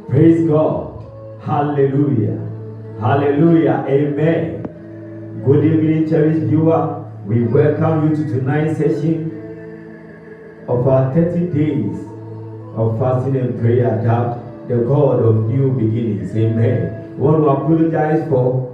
Praise God. Hallelujah. Hallelujah. Amen. Good evening, cherished viewer. We welcome you to tonight's session of our 30 days of fasting and prayer, that the God of new beginnings. Amen. We want to apologize for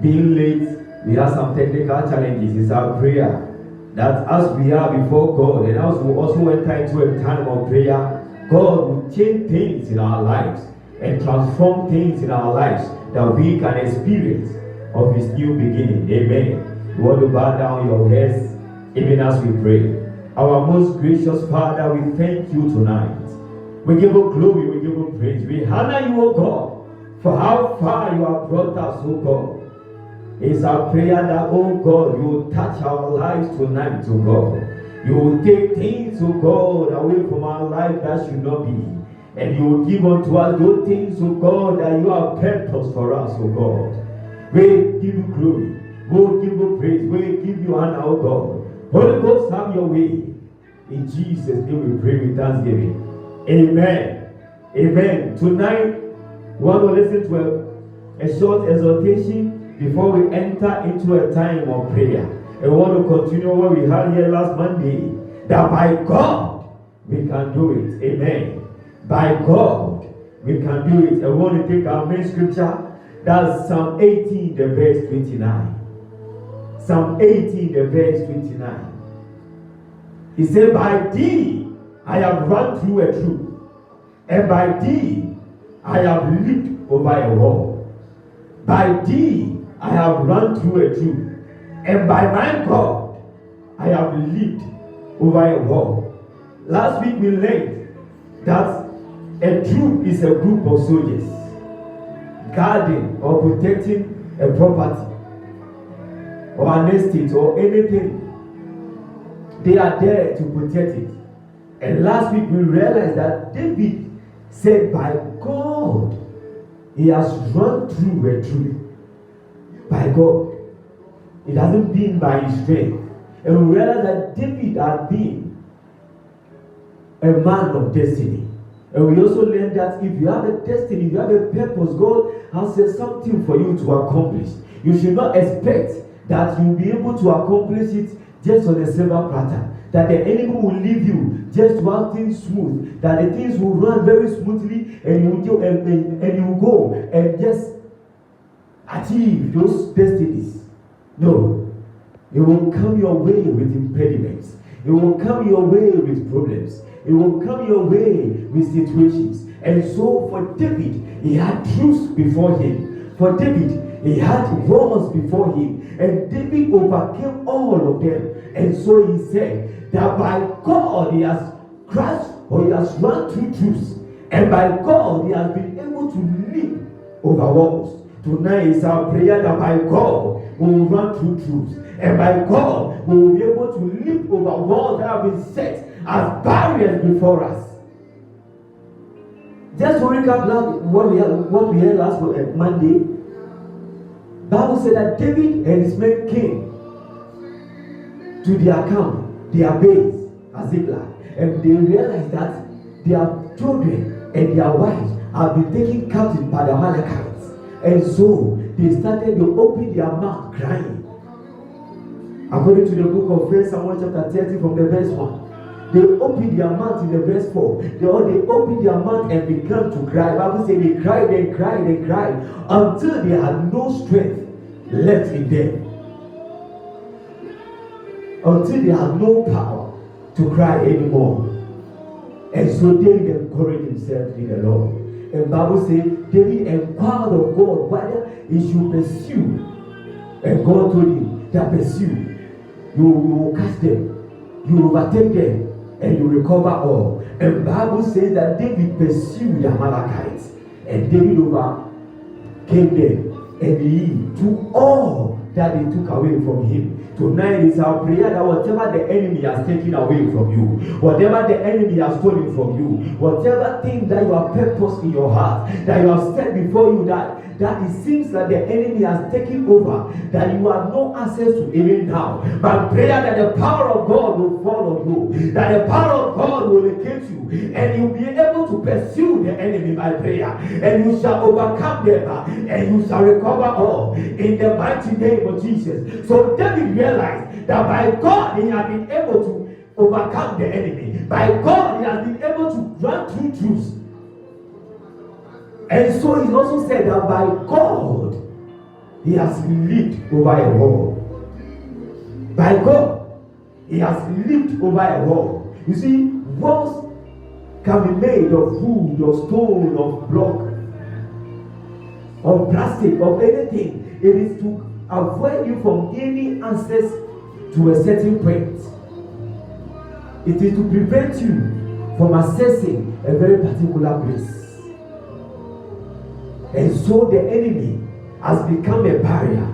being late. We have some technical challenges. It's our prayer that as we are before God and as we also enter into a time of prayer, God will change things in our lives and transform things in our lives that we can experience of His new beginning. Amen. We want to bow down your heads even as we pray. Our most gracious Father, we thank you tonight. We give you glory, we give you praise. We honor you, O God, for how far you have brought us, O God. It's our prayer that, oh God, you will touch our lives tonight, oh God. You will take things, oh God, away from our life that should not be. And you will give unto us those things, oh God, that you have purpose for us, oh God. We give you glory. We give you praise. We give you honor, oh God. Holy Ghost, have your way. In Jesus' name we pray with thanksgiving. Amen. Amen. Tonight, we want to listen to a short exhortation before we enter into a time of prayer. And we want to continue what we had here last Monday, that by God we can do it. Amen. By God we can do it. And we want to take our main scripture, that's Psalm 18, the verse 29. Psalm 18, the verse 29. He said, by thee I have run through a troop, and by thee I have leaped over a wall. By thee I have run through a troop, and by my God I have leaped over a wall. Last week we learned that a troop is a group of soldiers guarding or protecting a property or an estate or anything. They are there to protect it. And last week we realized that David said, by God he has run through a troop. By God. It hasn't been by his strength. And we realize that David had been a man of destiny. And we also learned that if you have a destiny, if you have a purpose, God has said something for you to accomplish. You should not expect that you'll be able to accomplish it just on a silver platter. That the enemy will leave you just to have things smooth. That the things will run very smoothly and you will go and just achieve those destinies. No. It will come your way with impediments. It will come your way with problems. It will come your way with situations. And so for David, he had troops before him. For David, he had wars before him. And David overcame all of them. And so he said that by God he has crushed or he has run through troops. And by God he has been able to leap over walls. Tonight is our prayer that by God we will run through troops, and by God we will be able to leap over walls that have been set as barriers before us. Just to recap what we had last Monday, Bible said that David and his men came to their camp, their base, Ziklag, and they realized that their children and their wives have been taken captive by the Amalekites. And so they started to open their mouth crying. According to the book of 1 Samuel chapter 30 from the verse 1. They opened their mouth in the verse 4. They opened their mouth and began to cry. The Bible says they cried and cried and cried until they had no strength left in them. Until they had no power to cry anymore. And so David encouraged himself in the Lord. And the Bible says David inquired of God whether he should pursue. And God told him that pursue. You will catch them. You will overtake them. And you recover all. And the Bible says that David pursued the Amalekites. And David overcame them. And he took all that they took away from him. Tonight is our prayer that whatever the enemy has taken away from you, whatever the enemy has stolen from you, whatever thing that you have purpose in your heart, that you have set before you, that it seems that the enemy has taken over, that you have no access to even now. But prayer that the power of God will fall on you, that the power of God will locate you, and you'll be able to pursue the enemy by prayer, and you shall overcome them, and you shall recover all in the mighty name of Jesus. So David realized that by God he had been able to overcome the enemy. By God he has been able to run through truths. And so he also said that by God he has leaped over a wall. By God he has leaped over a wall. You see, walls can be made of wood, of stone, of block, of plastic, of anything. It is to avoid you from any access to a certain point. It is to prevent you from accessing a very particular place. And so the enemy has become a barrier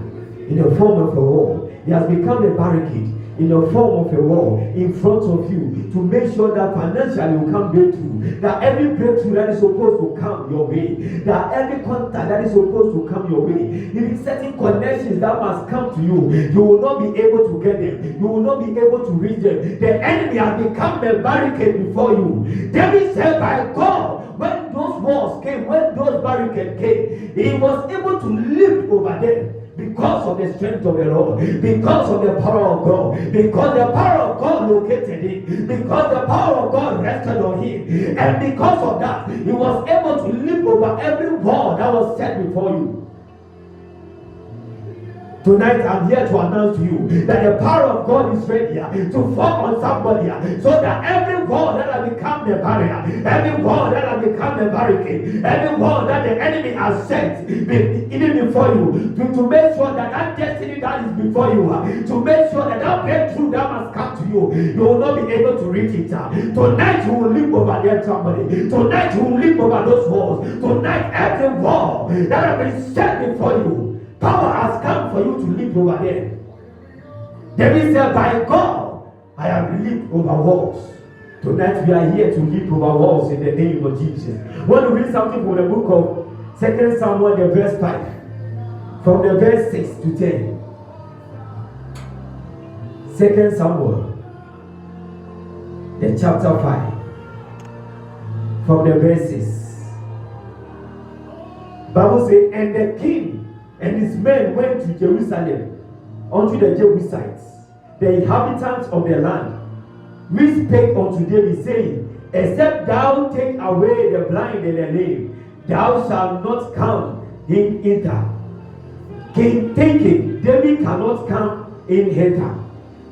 in the form of a wall. He has become a barricade in the form of a wall in front of you to make sure that financially you can break through, that every breakthrough that is supposed to come your way, that every contact that is supposed to come your way, even certain connections that must come to you, you will not be able to get them, you will not be able to reach them. The enemy has become a barricade before you. David said, by God, when those walls came, when those barricades came, he was able to leap over them. Because of the strength of the Lord, because of the power of God, because the power of God located him, because the power of God rested on him, and because of that, he was able to leap over every wall that was set before you. Tonight I'm here to announce to you that the power of God is ready to fall on somebody, so that every wall that has become a barrier, every wall that has become a barricade, every wall that the enemy has set even before you, to make sure that that destiny that is before you, to make sure that that breakthrough that must come to you, you will not be able to reach it. Tonight you will leap over them, somebody. Tonight you will leap over those walls. Tonight every wall that has been set before you, power has come for you to leap over there. David said, by God, I have leaped over walls. Tonight we are here to leap over walls in the name of Jesus. I want to read something from the book of 2 Samuel, the verse 5. From the verse 6 to 10. 2 Samuel, the chapter 5. From the verses. Bible says, and the king and his men went to Jerusalem unto the Jebusites, the inhabitants of the land, which spake unto David, saying, except thou take away the blind and the lame, thou shalt not come in enter. King thinking David cannot come in enter.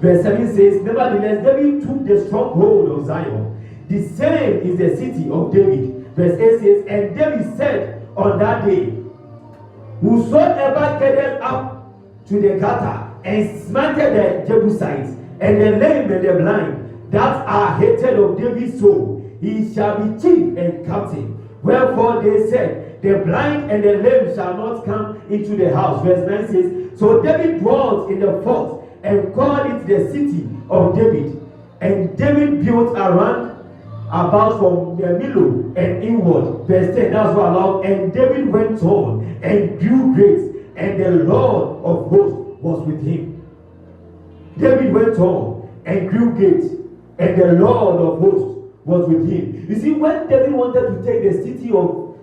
Verse 7 says, nevertheless David took the stronghold of Zion. The same is the city of David. Verse 8 says, and David said on that day, whosoever gathered up to the gutter and smited the Jebusites and the lame and the blind that are hated of David's soul, he shall be chief and captain. Wherefore they said, the blind and the lame shall not come into the house. Verse 9 says, so David dwelt in the fort and called it the city of David. And David built around about from the Millo and inward. Verse 10, that's what allowed. And David went on and grew great, and the Lord of hosts was with him. David went on and grew great, and the Lord of hosts was with him. You see, when David wanted to take the city of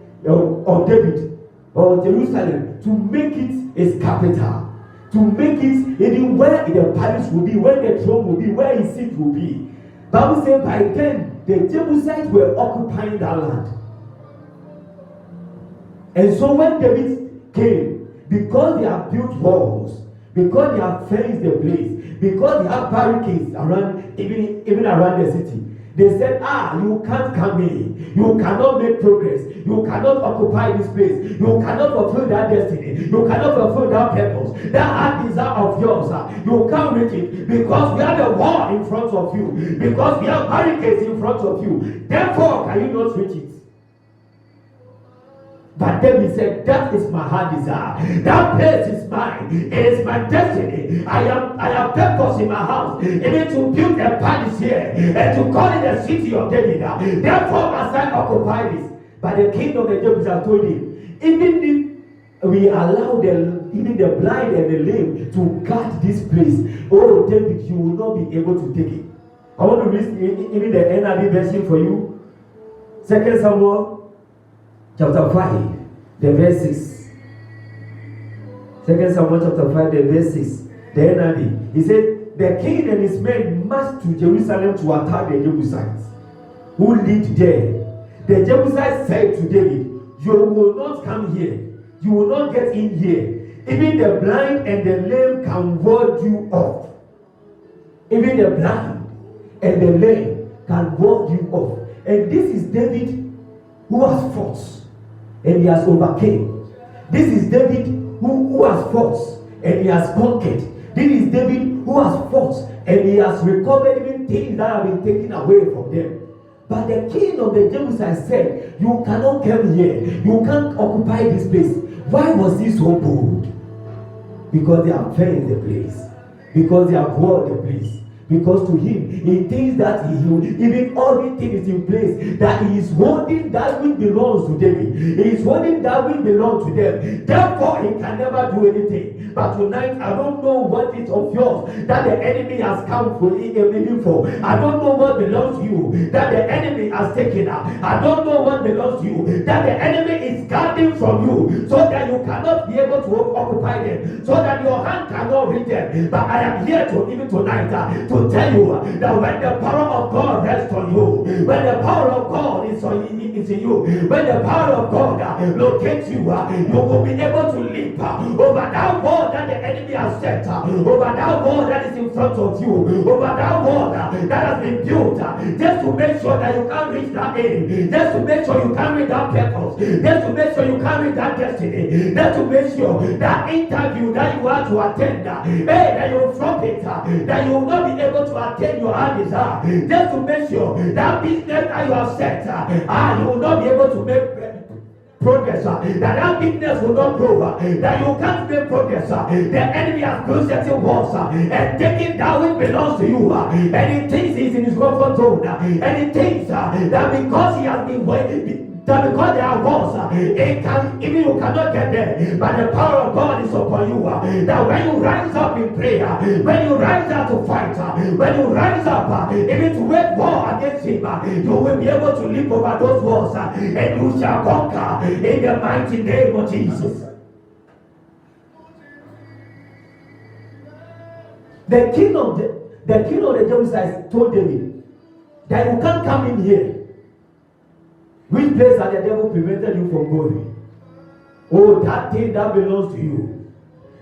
David or Jerusalem to make it his capital, to make it even where the palace will be, where the throne will be, where his seat will be. Bible says by then the Jebusites were occupying that land. And so when David came, because they have built walls, because they have fenced the place, because they have barricades around, even around the city, they said, you can't come in, you cannot make progress, you cannot occupy this place, you cannot fulfill that destiny, you cannot fulfill that purpose, that heart desire of yours, you can't reach it, because we have a wall in front of you, because we have barricades in front of you, therefore can you not reach it? But David said, that is my heart desire. That place is mine. It is my destiny. I have purpose in my house, even to build a palace here and to call it the city of David. Therefore must I occupy this. But the king of the Jebusites told him, even if we allow even the blind and the lame to guard this place, oh David, you will not be able to take it. I want to read even the NIV version for you. 2 Samuel chapter 5, the verse 6. 2 Samuel chapter 5, the verse 6. The NIV. He said, the king and his men marched to Jerusalem to attack the Jebusites who lived there. The Jebusites said to David, you will not come here. You will not get in here. Even the blind and the lame can ward you off. Even the blind and the lame can ward you off. And this is David who has fought and he has overcame. This is David who has fought and he has conquered. This is David who has fought and he has recovered even things that have been taken away from them. But the king of the Jebusites said, you cannot come here. You can't occupy this place. Why was he so bold? Because they have fenced the place. Because they have walled the place. Because to him, he thinks that even everything is in place, that he is holding that which belongs to David. He is holding that which belongs to them. Therefore, he can never do anything. But tonight, I don't know what is of yours that the enemy has come for even for. I don't know what belongs to you that the enemy has taken out. I don't know what belongs to you that the enemy is guarding from you, so that you cannot be able to occupy them, so that your hand cannot reach them. But I am here to even tonight to tell you that when the power of God rests on you, when the power of God is in you, when the power of God locates you, you will be able to leap over that wall that the enemy has set, over that wall that is in front of you, over that wall that has been built, just to make sure that you can reach that aim, just to make sure you can reach that purpose, just to make sure you can reach that destiny, just to make sure that interview that you are to attend, that you will flop it, that you will not be able to attain your heart desire, just to make sure that business that you have set, you will not be able to make progress, that business will not grow, that you can't make progress. The enemy has built certain walls and taken that which belongs to you, and he thinks he's in his comfort zone, and he thinks that because he has been waiting, that because there are walls, even you cannot get there, but the power of God is upon you. That when you rise up in prayer, when you rise up to fight, when you rise up even to wage war against him, you will be able to leap over those walls, and you shall conquer in the mighty name of Jesus. The king of the Jebusites told David that you can't come in here. Which place has the devil prevented you from going? Oh, that thing that belongs to you.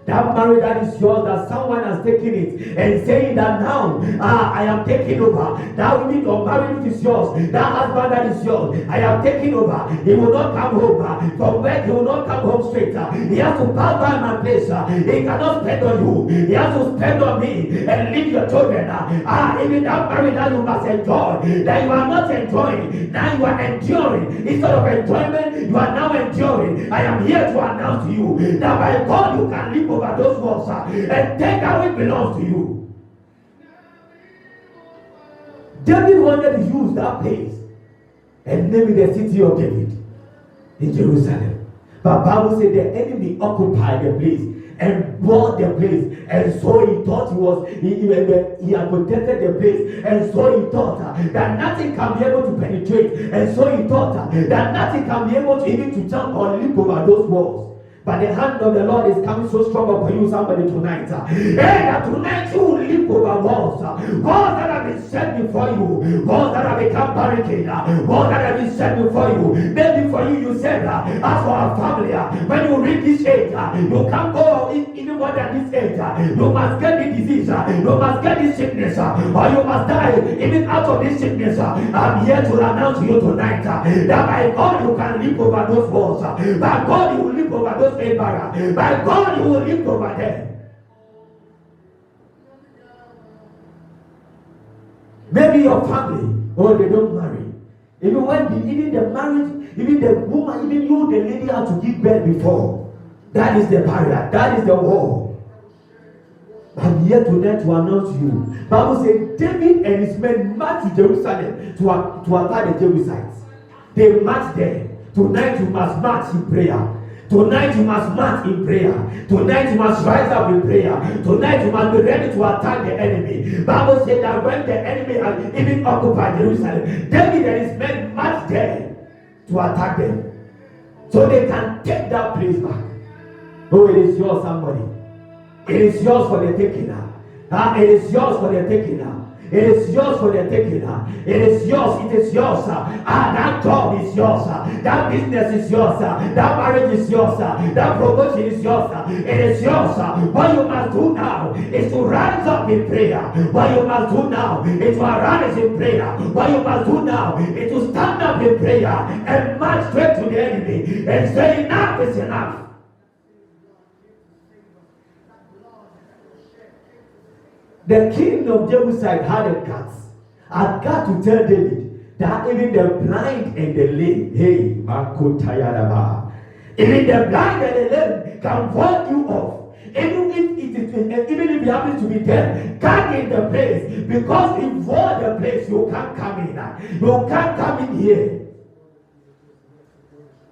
That marriage that is yours, that someone has taken it and saying that now I am taking over. That woman or marriage is yours. That husband that is yours, I am taking over. He will not come home from work. He will not come home straight. He has to pass by my place. He cannot spend on you. He has to spend on me and leave your children. Even that marriage that you must enjoy, that you are not enjoying, now you are enduring. Instead of enjoyment, you are now enduring. I am here to announce to you that by God you can live over those walls and take out what belongs to you. David wanted to use that place and name it the city of David in Jerusalem. But Bible said the enemy occupied the place and bought the place, and so he thought he had protected the place, and so he thought that nothing can be able to penetrate, and so he thought that nothing can be able to even to jump or leap over those walls. But the hand of the Lord is coming so strong upon you, somebody tonight. That tonight you will leap over walls. Walls that have been set before you. Walls that have become barricaded. Walls that have been set before you. Maybe for you said, as for our family, when you reach this age, you can't go even more than this age. You must get the disease. You must get this sickness. Or you must die even out of this sickness. I'm here to announce to you tonight that by God you can leap over those walls. By God you will leap over those barriers. By God you will leap over them. Maybe your family, they don't marry. Even when even the marriage, even the woman, even you, the lady, have to give birth before. That is the barrier. That is the wall. I'm here tonight to announce you. Bible says David and his men marched to Jerusalem to attack the Jebusites. They marched there. Tonight you must march in prayer. Tonight you must march in prayer. Tonight you must rise up in prayer. Tonight you must be ready to attack the enemy. Bible says that when the enemy had even occupied Jerusalem, David and his men marched there to attack them, so they can take that place back. Oh, it is yours, somebody. It is yours for the taking now. It is yours for the taking now. It is yours for the taking now. It is yours. It is yours. That job is yours. That business is yours. That marriage is yours. That promotion is yours. It is yours. What you must do now is to rise up in prayer. What you must do now is to arise in prayer. What you must do now is to stand up in prayer and march straight to the enemy and say enough is enough. The king of Jebusite had a guts. Had got to tell David that even the blind and the lame, hey, Makotayadaba, even the blind and the lame can ward you off. Even if you happen to be dead, come in the place, because if ward the place, you can't come in. You can't come in here.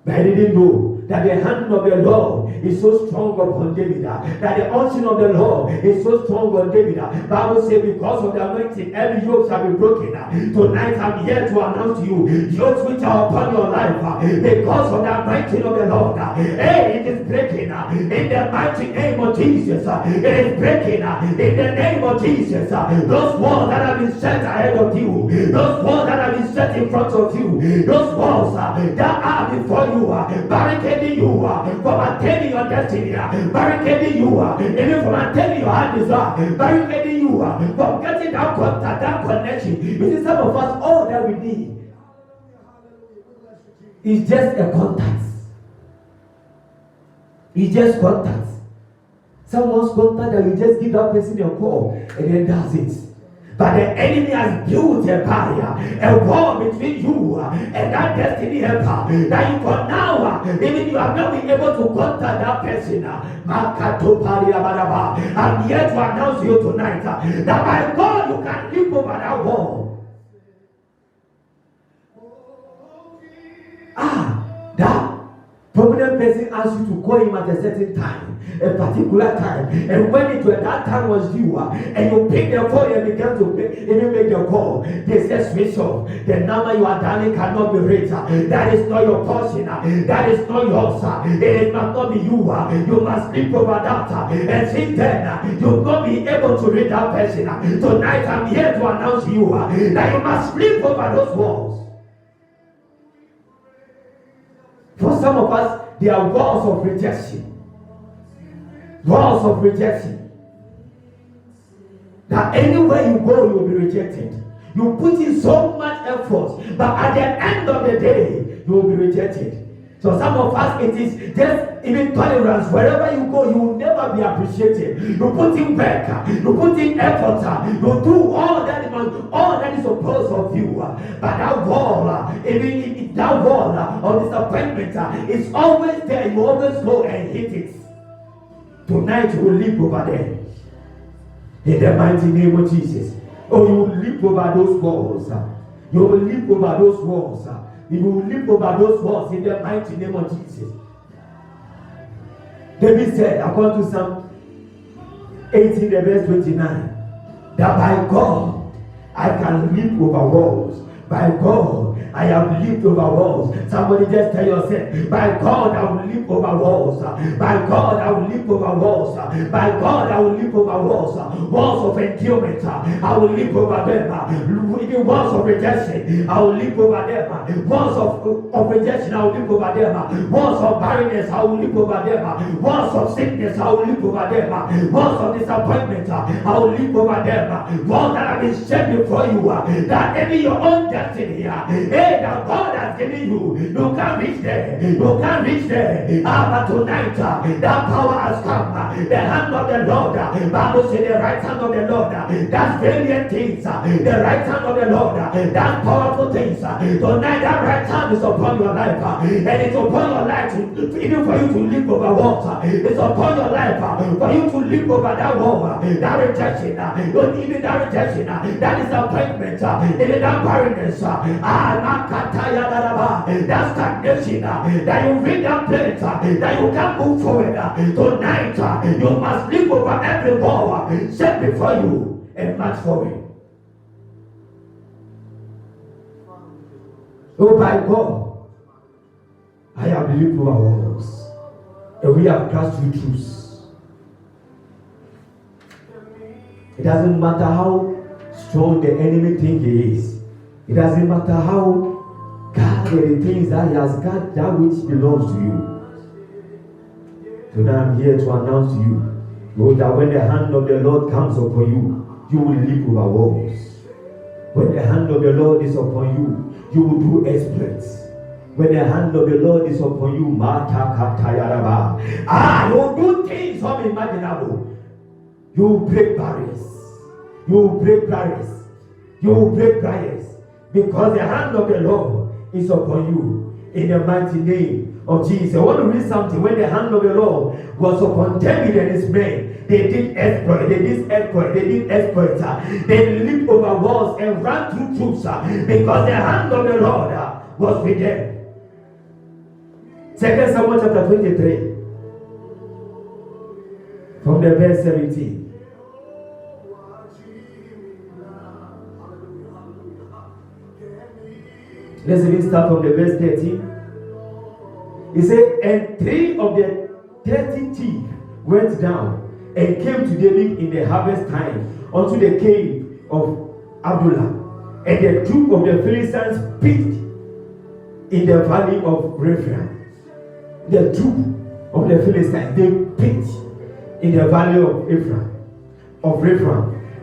But I didn't know that the hand of the Lord is so strong upon David, that the unction of the Lord is so strong on David. Bible says because of the anointing, every yoke shall be broken. Tonight I'm here to announce to you, yokes which are upon your life, because of the anointing of the Lord, hey, it is breaking in the mighty name of Jesus. It is breaking in the name of Jesus. Those walls that have been set ahead of you, those walls that have been set in front of you, those walls that are before you, barricading you from attaining your destiny, barricading you even from attaining your heart desire, barricading you from getting that contact, that connection. You see, some of us, all that we need is just a contact. It's just contact. Someone's contact that you just give that person a call and then that's it. But the enemy has built a barrier, a wall between you and that destiny helper, that you can now, even you have not been able to contact that person. I'm here to announce you tonight that by God you can leap over that wall. That prominent person asked you to call him at a certain time, a particular time, and when that time was due, and you pick the call and began to even make the call, they said switch off. The number you are dialing cannot be reached. That is not your portion. That is not yours. It must not be you. You must sleep over that. And since then, you will not be able to reach that person. Tonight, I'm here to announce to you that you must sleep over those walls. For some of us, they are walls of rejection. Walls of rejection. That anywhere you go, you will be rejected. You put in so much effort, but at the end of the day, you will be rejected. So some of us, it is just even tolerance. Wherever you go, you will never be appreciated. You put in work, you put in effort, you do all that is supposed of you. But that wall, even that wall of disappointment is always there. You always go and hit it. Tonight you will leap over there. In the mighty name of Jesus. Oh, you will leap over those walls. You will leap over those walls. You will leap over those walls in the mighty name of Jesus. David said, according to Psalm 18, verse 29, that by God I can leap over walls. By God I have leaped over walls. Somebody just tell yourself, by God I will leap over walls. By God I will leap over walls. By God I will leap over walls. Walls of endurance, I will leap over them. Even walls of rejection, I will leap over them. Walls of rejection, I will leap over them. Walls of barrenness, I will leap over them. Walls of sickness, I will leap over them. Walls of disappointment, I will leap over them. Walls that have been set before you, that even your own destiny, day that God has given you, you can't reach there. You can't reach there. But tonight, that power has come. The hand of the Lord. Bible says the right hand of the Lord. That's brilliant things. The right hand of the Lord. That's powerful things. Tonight, that right hand is upon your life. And it's upon your life even for you to leap over walls. It's upon your life for you to leap over that wall. That rejection. Even that rejection. That disappointment. Even that barrenness. That stagnation. That you reach that place. That you can't move forward. Tonight, you must leap over every wall set before you and march forward. Oh, by God, I have leaped over walls, and we have passed through truths. It doesn't matter how strong the enemy thinks he is. It doesn't matter how guarded the things that he has got, that which belongs to you. Tonight I'm here to announce to you, that when the hand of the Lord comes upon you, you will leap over walls. When the hand of the Lord is upon you, you will do exploits. When the hand of the Lord is upon you, you will do things unimaginable. You will break barriers. You will break barriers. You will break barriers. Because the hand of the Lord is upon you. In the mighty name of Jesus. I want to read something. When the hand of the Lord was upon David and his men, they did exploit. They did exploit. They did exploit. They leaped over walls and ran through troops because the hand of the Lord was with them. 2 Samuel chapter 23, from the verse 17. Let's even start from the verse 13. He said, and 3 of the 30 thieves went down and came to David in the harvest time unto the cave of Adullam. And the troop of the Philistines pitched in the valley of Rephaim. The troop of the Philistines, they pitched in the valley of Rephaim.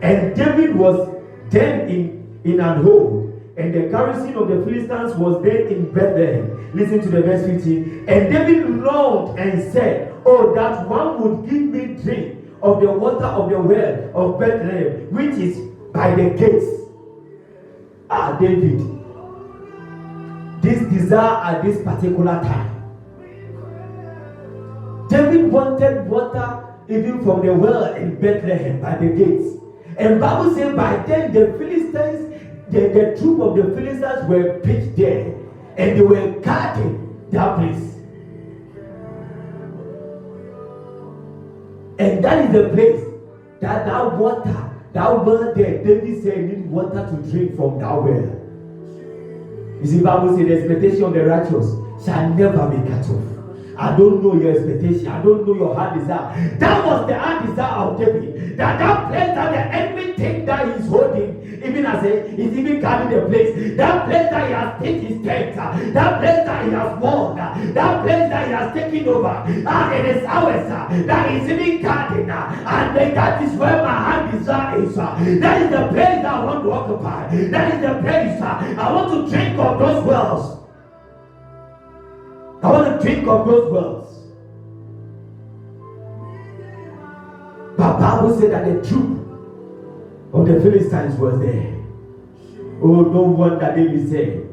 And David was then in an hold. And the garrison of the Philistines was then in Bethlehem. Listen to the verse 15. And David longed and said, oh, that one would give me drink of the water of the well of Bethlehem, which is by the gates. David, this desire at this particular time. David wanted water even from the well in Bethlehem by the gates. And Bible says by then the Philistines, the troop of the Philistines were pitched there, and they were guarding that place. And that is the place that water, that well there, David said, need water to drink from that well. You see, Bible says the expectation of the righteous shall never be cut off. I don't know your expectation. I don't know your heart desire. That was the heart desire of David. That place that the enemy think that he's holding, even as he's even guarding the place. That place that he has taken his tent. That place that he has won. That place that he has taken over. It is ours. That is even guarding. And that is where my heart desire is. That is the place that I want to occupy. That is the place I want to drink of those wells. I want to drink of those wells. But Bible said that the troop of the Philistines was there. Oh, no wonder David said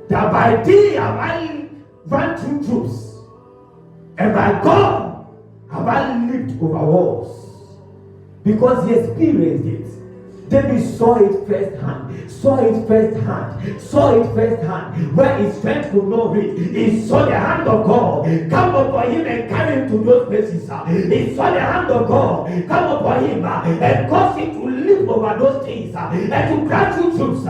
that by thee have I run through troops, and by God have I leaped over walls. Because he experienced it. David saw it firsthand, where his strength could not reach. He saw the hand of God come upon him and carry him to those places. He saw the hand of God come upon him and cause him to leap over those things and to grant through troops.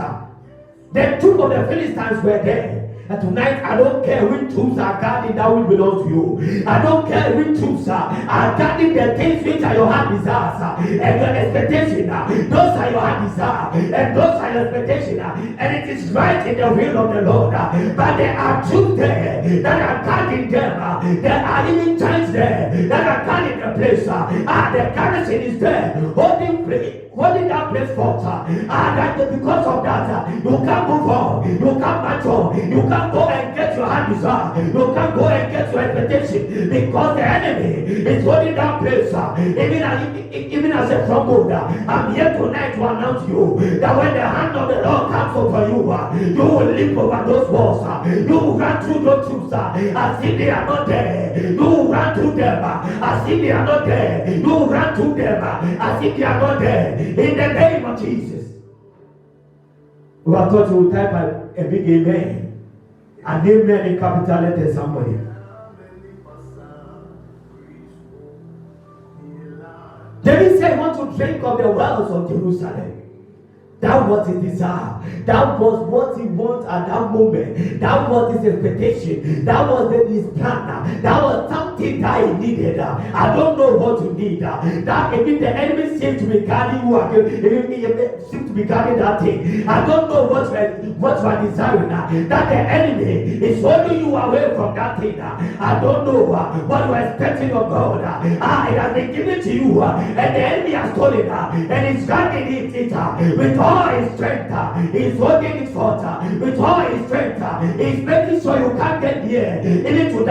The troop of the Philistines were there. And tonight, I don't care which troops are guarding that will belong to you. I don't care which troops are guarding the things which are your heart desires and your expectation. Those are your heart desires and those are your expectation. And it is right in the will of the Lord. But there are troops there that are guarding them. There are even giants there that are guarding the place. The garrison is there holding holding that place forth. That because of that, you can't move on, you can't march on, you can't go and get your hand desire, you can't go and get your expectation, because the enemy is holding that place. Even as a stronghold, I'm here tonight to announce you that when the hand of the Lord comes over you, you will leap over those walls, you will run through those troops as if they are not there, you will run through them as if they are not there, you will run through them as if they are not there, in the name of Jesus. We are taught to type a big amen, and amen in capital letters, somebody. David said, I want to drink of the wells of Jerusalem. That was his desire. That was what he wanted at that moment. That was his expectation. That was his plan. That was something that he needed. I don't know what you need. That even the enemy seems to be guarding you. Even seems to be guarding that thing. I don't know what you are desiring. That the enemy is holding you away from that thing. I don't know what you are expecting of God. It has been given to you, and the enemy has stolen it, and he's guarding it with all his strength. He's holding it forth with all his strength. He's making sure you can't get near, even to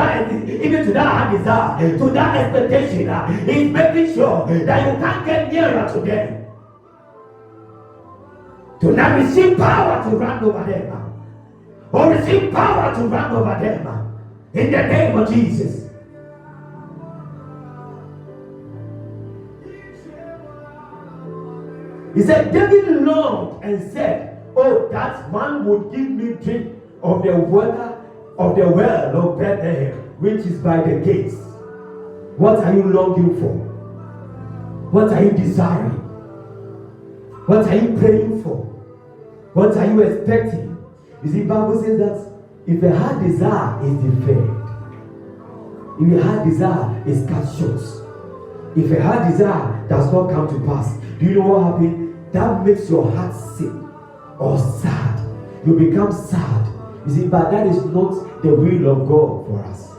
that desire, to that expectation. He's making sure that you can't get nearer to them. To not receive power to run over them, or receive power to run over them, in the name of Jesus. He said, David longed and said, oh, that one would give me drink of the water of the well of Bethlehem, which is by the gates. What are you longing for? What are you desiring? What are you praying for? What are you expecting? You see, the Bible says that if a hard desire is deferred, if a hard desire is cut short, if a hard desire does not come to pass, do you know what happens? That makes your heart sick or sad. You become sad. You see, but that is not the will of God for us.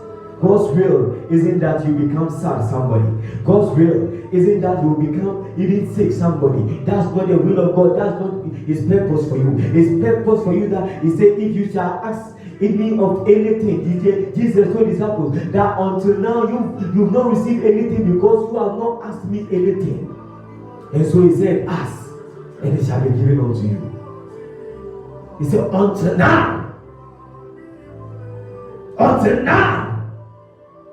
God's will isn't that you become sad, somebody. God's will isn't that you become even sick, somebody. That's not the will of God. That's not his purpose for you. His purpose for you that he said, if you shall ask me of anything, Jesus told his disciples that until now you've not received anything because you have not asked me anything. And so he said, ask, and it shall be given unto you. He said, until now,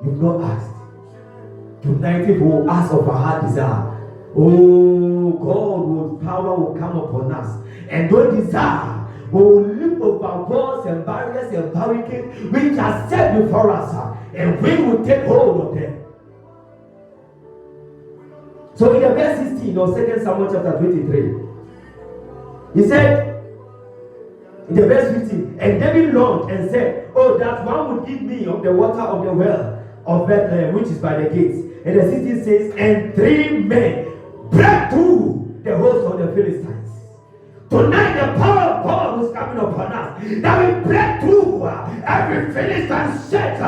you've not asked. Tonight, if we will ask of our heart desire, oh, God's power will come upon us. And those desire will leap over walls and barriers and barricades which are set before us, and we will take hold of them. So in the verse 16 of 2 Samuel chapter 23, he said, in the verse 15, and David longed and said, oh, that one would give me of the water of the well of Bethlehem, which is by the gates. And the 16 says, and 3 men break through the host of the Philistines. Tonight the power of God is coming upon us, that we break through every Philistine set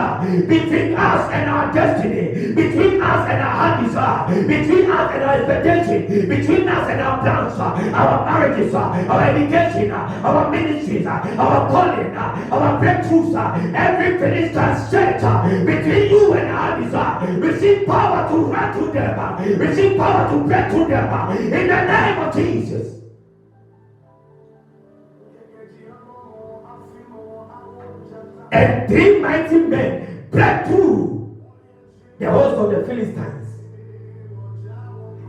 between us and our destiny, between us and our heart desire, between us and our expectation, between us and our plans, our marriages, our education, our ministries, our calling, our breakthroughs, every Philistine set between you and our desire. Receive power to run through them, receive power to break through them, in the name of Jesus. And 3 mighty men break through the host of the Philistines.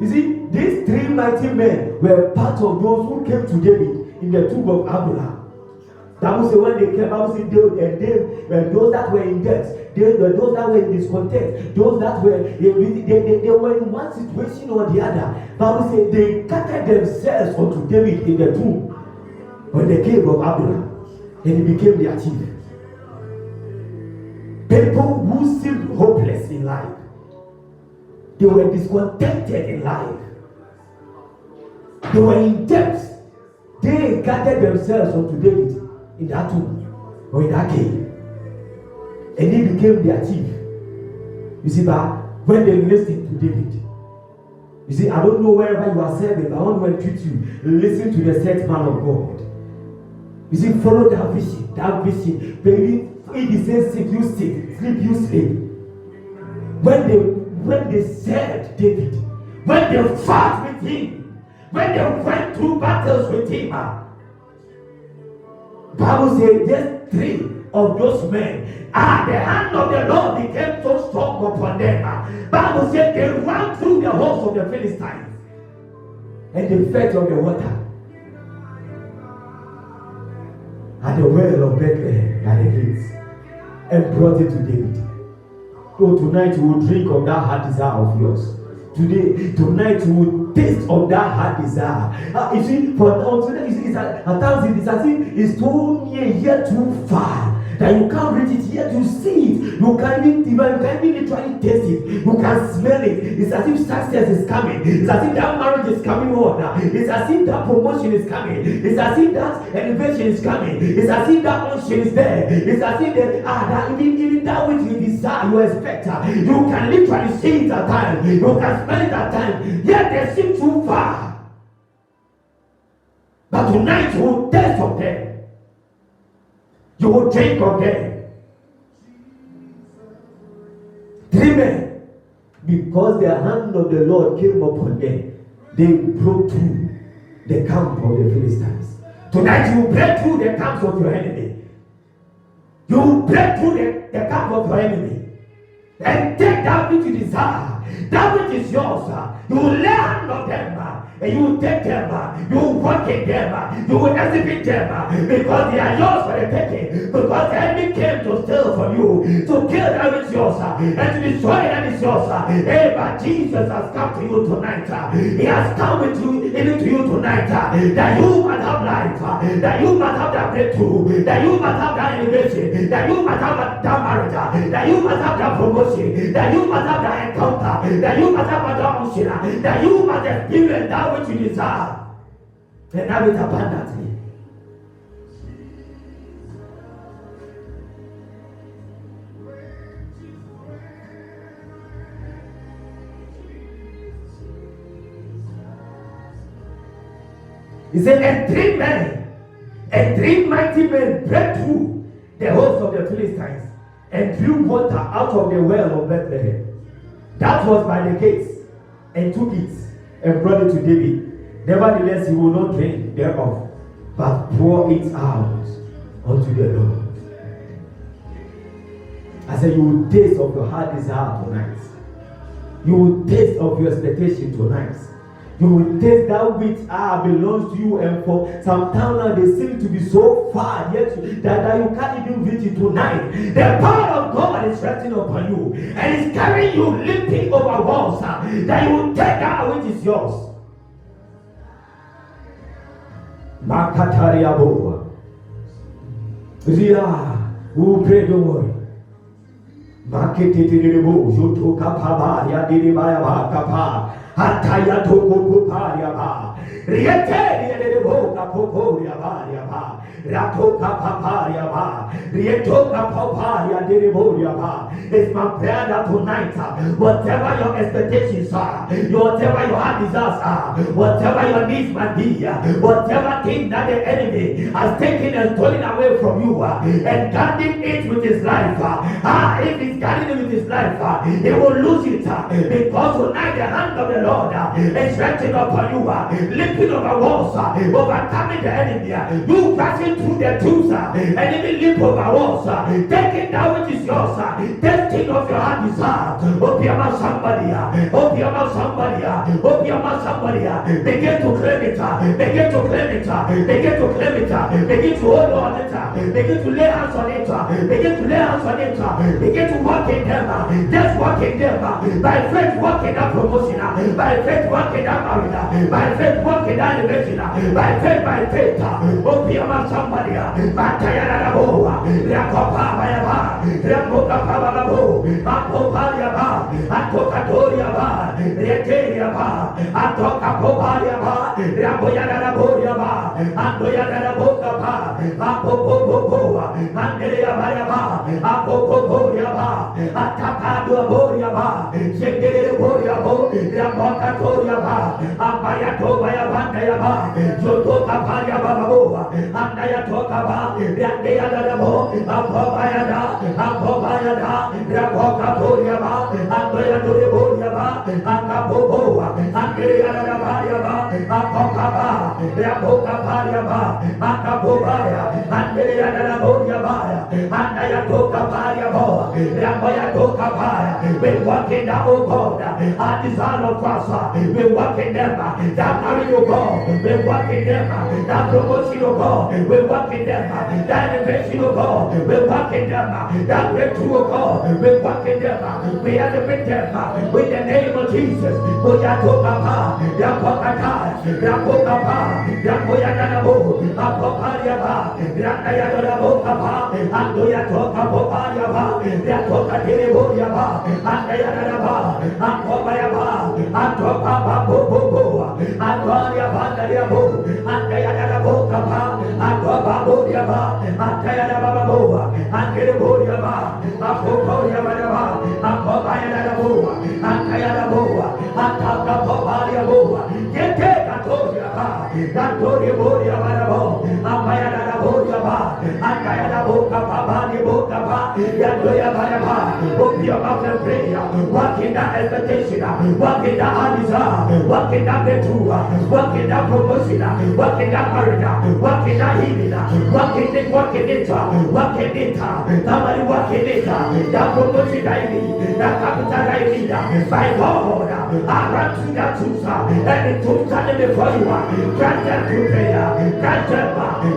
You see, these 3 mighty men were part of those who came to David in the tomb of Adullam. That was when they came, those that were in debt, those that were in discontent, those that were they were in one situation or the other. Bible said they gathered themselves unto David in the tomb when they came of Adullam, and he became their chief. People who seemed hopeless in life, they were discontented in life, they were in debt. They gathered themselves unto David in that tomb or in that cave, and he became their chief. You see, but when they listened to David, you You see, I don't know wherever you are serving, but I want to entreat you. Listen to the set man of God. You see, follow that vision. That vision. Baby, if he says sit, you sit. Sleep, you sleep. When they served David, when they fought with him, when they went through battles with him, Bible says just 3 of those men, the hand of the Lord became so strong upon them. Bible says they ran through the host of the Philistines and they fed on the water at the well of Bethlehem by the gates and brought it to David. So tonight you will drink of that heart desire of yours. Tonight you will taste of that heart desire. You see, for today, you see, at times it's as if it's too near, yet too far, that you can't reach it, yet you see it. You can't even literally taste it. You can smell it. It's as if success is coming. It's as if that marriage is coming on. It's as if that promotion is coming. It's as if that elevation is coming. It's as if that unction is there. It's as if that even that which you desire, you expect. You can literally see it at times. You can smell it at times. Yet they seem too far. But tonight you will taste of them. You will drink of them. 3 men, because the hand of the Lord came upon them, they broke through the camp of the Philistines. Tonight you will break through the camps of your enemy. You will break through the camp of your enemy and take that which you desire, that which is yours. You will lay hand on them and you will take them, you will work in them, you will exhibit them because they are yours for the taking. Because the enemy came to steal from you, to kill that which is yours and to destroy that is yours. Hey, but Jesus has come to you tonight. He has come with you, even to you tonight, that you might have life, that you might have that breakthrough, that you might have that elevation, that you might have that marriage, that you might have that promotion, that you might have that encounter, that you might have that unction, that you might experience that which you desire and have it abundantly. He said, and 3 mighty men break through the host of the Philistines and drew water out of the well of Bethlehem. That was by the gates, and took it and brought it to David. Nevertheless, he will not drink thereof, but pour it out unto the Lord. I said, you will taste of your heart desire tonight. You will taste of your expectation tonight. You will taste that which belongs to you, and for some time now they seem to be so far yet that you can't even reach it tonight. The power of God is resting upon you and is carrying you, leaping over walls, that you will take that which is yours. Makatariabo. We will pray, don't worry. Maketiribo, Joto Kapaba, Yadiribaya Kapa. Ataya toko puparia ba, riete de boca poporia baria ba, ratoka paparia ba, rietoka paparia de boria ba. It's my prayer that tonight, whatever your expectations are, whatever your heart desires are, whatever your needs might be, whatever thing that the enemy has taken and stolen away from you, and guarding it with his life, if he's guarding it with his life, he will lose it, because tonight the hand of the Lord is resting upon you, leaping over walls, overcoming the enemy, you passing through the truth, and even leap over walls, taking that which is yours, testing of your heart desire. Open your mouth, somebody, open your mouth, somebody, open your mouth, somebody, begin to claim it, begin to claim it, begin to claim it, begin to hold on it, begin to lay hands on it, begin to lay hands on it, begin to walk in them, just walk in them, by faith walk in that promotion, by faith walk in that marriage, by faith walk in that elevation, by faith, open your mouth, somebody, Batayana Boa, Rakopa Bayaba, Rakopa Bababo, Akoparia Ba, Atokatoria Ba, Reteria Ba, Atokapoparia Ba, Raboyana Boria Ba, Andoyana Boka Ba, Apopopoa, Manderia Bayaba, Apopoporia Ba, Atapado Boria Ba, Shekere Boria Bo, Katoria ba, Abaya Tobaya Bandaya ba, Joto Kaparia Bababoa, Andaya Tokaba, Yandea Dabo, Apobaya da, Apobaya da, Rapoka Toria ba, Andaya Toria ba, Akapoboa, Andrea Dabaria ba, Apokaba, Rapoka Paria ba, Akapobaya, Andrea Daboria ba, Andaya Tokaparia ba, Rapoya Tokapaya, we walk in the old God, our desire of prosper, we walk in them, that marriage of God, we walk in them, that promotion of God, we walk in them, that elevation of God, we walk in them, that breakthrough of God, we walk in them, we elevate them, with the name of Jesus, Muyatokapa, Yapokata, Yapokapa, Yapoyanabo, Apopariaba, Yakayadabokapa, Andoyatokapopariaba, Yakokatiriboyaba, Andayadaba, Akobayaba, Atopapa Bobo, Antonia Bandariabo, Andayadabokapa, Atopabodiaba, Antayadababoa, Andiriboyaba, Apoporiaba, Akobayadaboa, Antayadaboa, Atapapariaboa, Yetekatoria, Gatoria Boria Barabo, Amayadaboyaba, Antayadabokapa, Bokapa, Yadoya Baraba, open your mouth and pray. Walk in that expectation, walk in that desire, walk in that breakthrough, walk in that promotion, walk in that marriage, walk in that healing, walk in it, walk in it, walk in it. Somebody walk in it. That promotion I need, that capital I need, by God, I run to that truth, and the truth standing before you. Grant them to prayer, grant them.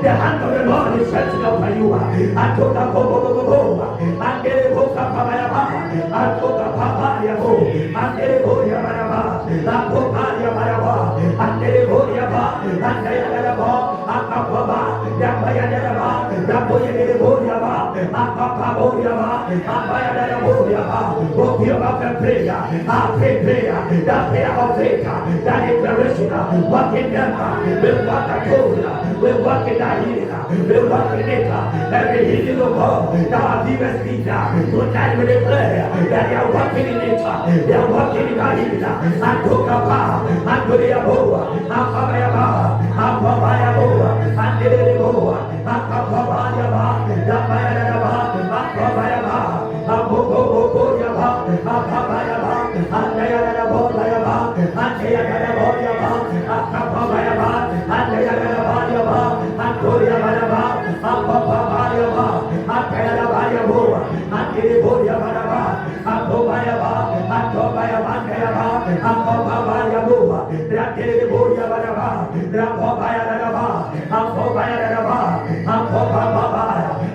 The hand of the Lord is stretching out for you. I told a bobo, and get a book of Papa, I took a Papa, and get a Boya Baraba, La Poparia Baraba, and get a Boyaba, and Dianaba, Akapaba, Yabayadaba, Yaboya Boyaba, Akapa Boyaba, Abayada Boyaba, open your mouth and prayer. I pray prayer, that prayer of faith, that declaration, walk in them, will walk at Torah, will walk in that healing, will walk in it, every healing of God, that our demons be there, tonight we declare that they are walking in it, they are walking in that healing, and Tokapa, and Turiaboa, and Pabayaba, and Pabayaboa, and Deliboa, and Pabayaba, and Pabayaba, and Pabayaba, and Bogoyaba, and Pabayaba, and Dayanaboyaba, and Dayanaboyaba, and Pabayaba, and Dayanaboyaba, and Turiabayaba, and Pabayaba, and Dayanaboyaba, and Diliboyaba, and Pabayaba, and Pabayaba, and Pabayaba, Rakiriboyaba, Rapabayaba, and Pabayaba, and Papababa,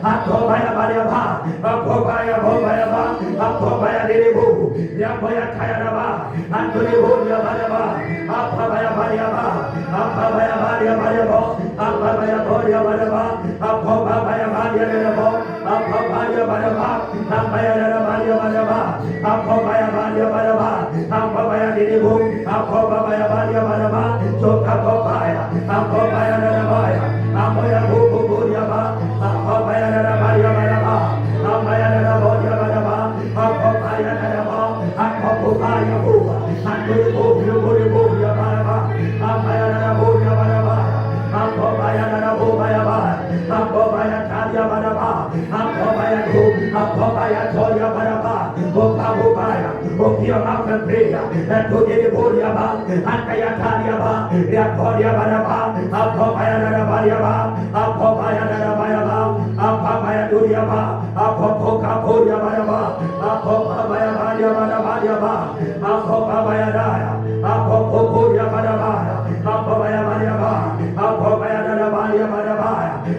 and Pabayaba, and Pabayaba, and Pabayabo, Yapaya Kayaba, and Turiboyaba, and Pabayaba, and Pabayaba, and Pabayaba, and Pabayaba, open your mouth and pray. And to get the Bodiaba, and Kayatariaba, Yakoriaba, Apopayaba, Apopayaba, Apopayaduriaba, Apopokaporiaba, Apopabayaba, Apopabayadaya, Apopokoriaba, Apopabayaba, Apopabayaba,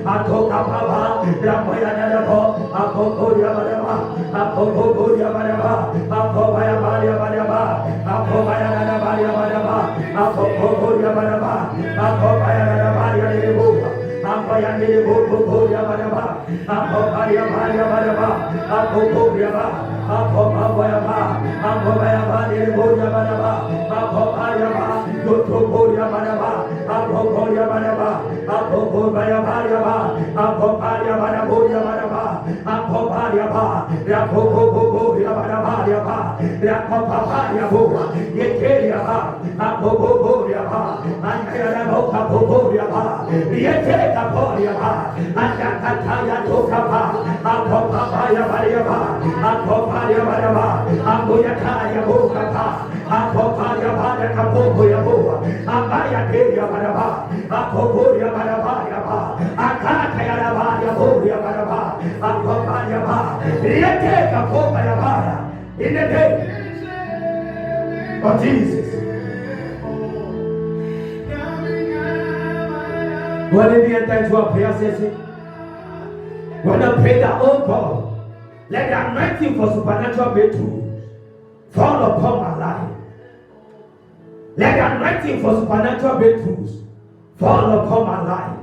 Atokapaba, Rapoyanabo, Apoporiaba, Apoporiaba, Apobayaba, Apobayaba, Apoporiaba, Apobayaba, Apo in the name of Jesus. When we enter into a prayer session, when I pray that, oh God, let the anointing for supernatural breakthrough fall upon my life. Let the anointing for supernatural breakthroughs fall upon my life.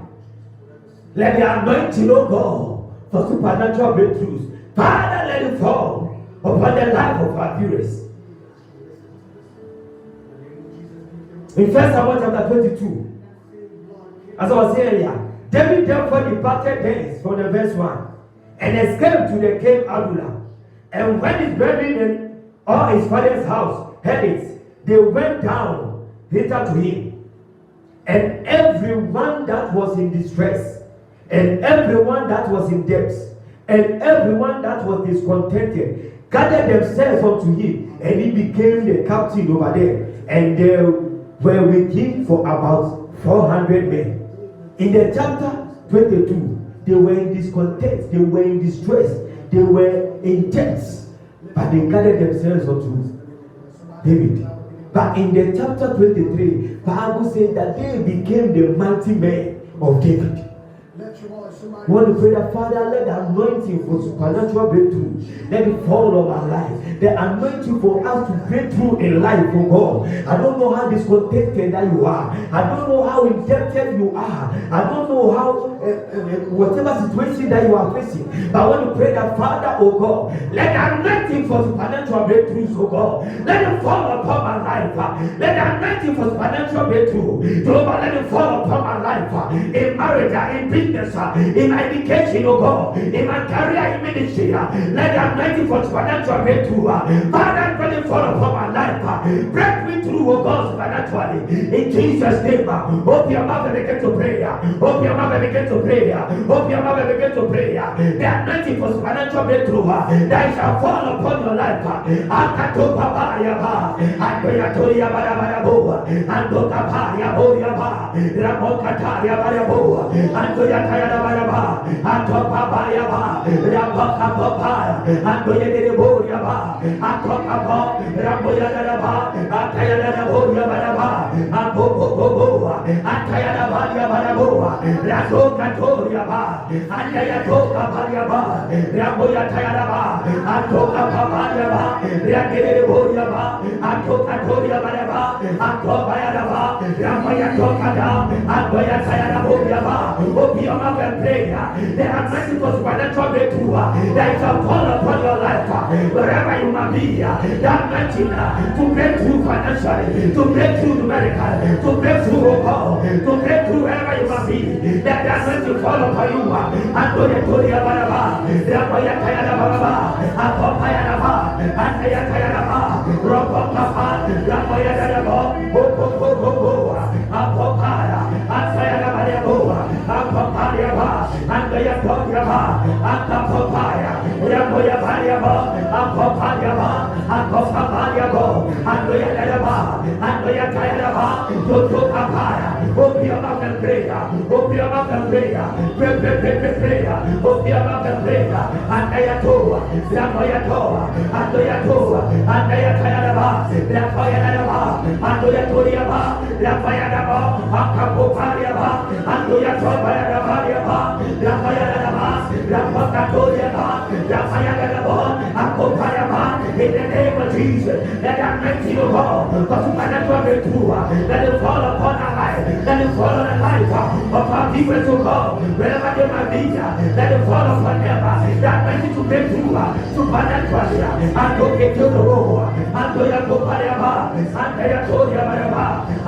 Let the anointing, oh God, for supernatural breakthroughs, Father, let it fall upon the life of our viewers. In 1 Samuel chapter 22, as I was saying earlier, David therefore departed thence from the verse 1 and escaped to the cave Adullam. And when his brethren or his father's house heard it, they went down hither to him. And everyone that was in distress, and everyone that was in debt, and everyone that was discontented, gathered themselves unto him, and he became the captain over there. And they were with him for about 400 men. In the chapter 22, they were in discontent, they were in distress, they were in debt, but they gathered themselves unto David. But in the chapter 23, Bible says that they became the mighty men of David. We want to pray that, Father, let the anointing for supernatural breakthrough, let it fall on our life. The anointing for us to break through in life, for God. I don't know how discontented that you are. I don't know how indebted you are. I don't know how, whatever situation that you are facing. But I want to pray that, Father, oh God, let the anointing for supernatural breakthroughs, oh God, let it fall upon my life. Let the anointing for supernatural breakthrough, Jehovah, let it fall upon my life. In marriage, in business, in my education, oh God, in my career, in ministry, let the anointing for supernatural breakthrough, Father, let it fall upon my life. Break me through, oh God, supernaturally. In Jesus' name, open your mouth and begin to pray. Open your mouth and begin to pray. Open your mouth and begin to pray. The anointing for supernatural breakthrough that shall fall upon your life. The anointing for supernatural breakthrough that shall fall upon your life, wherever you may be. That anointing to break through financially, to break through numerically, to break through local, to break through wherever you may be. That the anointing fall upon you. And do the Toria Baraba, Raboya Tayana Baraba, and Popayana Ba, and Tayana Ba, Robopapa, Raboya Darabo, Bobo, Apopaya, and Tayana Baraboa, and Popaya Ba, and the Yakoya Ba, and Popaya, Raboya Bariaba, and Popaya Ba, and Popaya Bo, and the Yadaba, and the Yatayana Ba, to Papaya, open your mouth and prayer, open your mouth and prayer, prayer, open your mouth and prayer, and Ayatoa, Ramoyatoa, and Doyatoa, and Ayatayaba, Rafoyanaba, and Doyatoriaba, Rafayanaba, Akapopariaba, and Doyatobayaba, Rafayanaba, Rafokatoriaba, Rafayanaba, Akopayaba, in the name of Jesus, let that anointing of God, for supernatural breakthrough, let it fall upon our life, let it fall on the life of our people to God, wherever they might be, let it fall upon them, that anointing to break through, supernaturally, and to get to the road, and to Yakopayaba, and Ayatoria,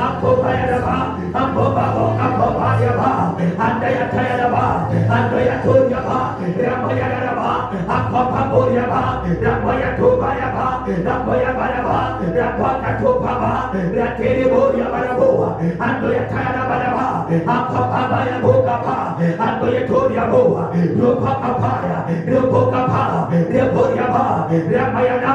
and Popayaba, and Bobabo, and Popayaba, Andaya Tayaba, Andaya Toyaba, Ramaya Raba, Akapa Boyaba, Ramaya Tobayaba, Ramaya Baraba, Rapaka Topaba, Rateri Boya Baraboa, Andaya Tayaba, Akapa Bayabokapa, Andaya Toyaboa, Ropapaya, Ropokapa, Repoyaba, Ramayana,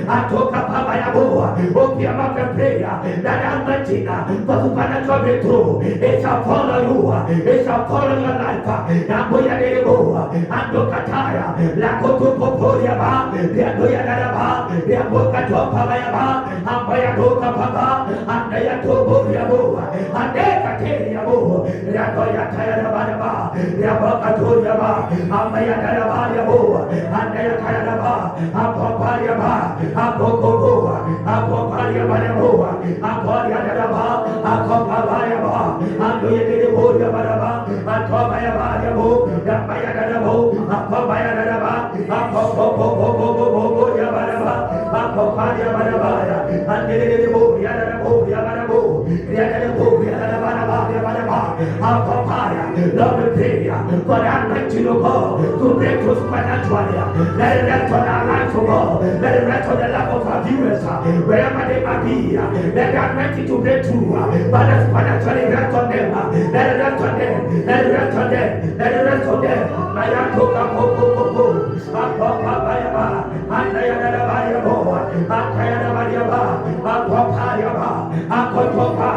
Atokapa Bayaboa, Opiama prayer, that Almighty, for supernatural breakthrough, it shall follow you, it shall follow your life. Naboya Deboa, Andokataya, Lakoto Poporiaba, Riadoya Daraba, Riabokato Pabayaba, Ambaya Doka Papa, Andaya Toboriaboa, Andekateliabo, Riadoya Tayababa, Riabokatoyaba, Ambaya Darabariaboa, Andaya Tayaba, Apopariaba, Apokoboa, Apopariaboa, Apopariaba, Apopariaba, Andoyedeboria. Atobayabo, Yabayadabo, Apobayadaba, Apopopopopopopo, Yabaraba, Apopariabaraba, and Yadabo, Yadabo, Yabarabo, Yadabo, Yadabaraba, Yabaraba, Apopaya, Lord, we pray for that night to go, to break to supernaturally. Let it rest on our lives, O God. Let it rest on the lap of our viewers, wherever they might be. Let that night to break through, but the supernaturally rest on them. Let it rest on them. Let it rest on them. Let it rest on them. Mayatoka Popo, Apapa Bayaba, Andayadabayabo, Akayadabayaba, Apopayaba, Akotopa,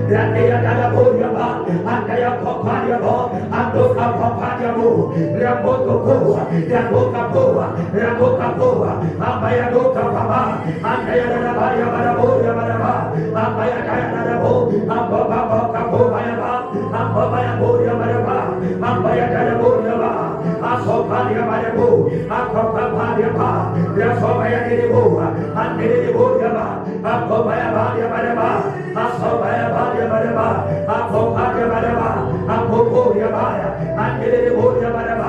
Randayadaboriaba, Andayapopayabo, Andoka Popayabo, Rabotopoa, Rabokapoa, Rabokapoa, Ambayadoka Papa, Andayadabayaba, Ambayadabo, Ambababokapobayaba, Ambayaboria Maraba, Ambayadaboriaba, Asopariabayabo, Akopapariaba, Rasobayadebo, Andedeboriaba, Akobayabariabaraba, Asobayabariabaraba, Akopariabaraba, Akoporiabaya, Andedeboriabaraba,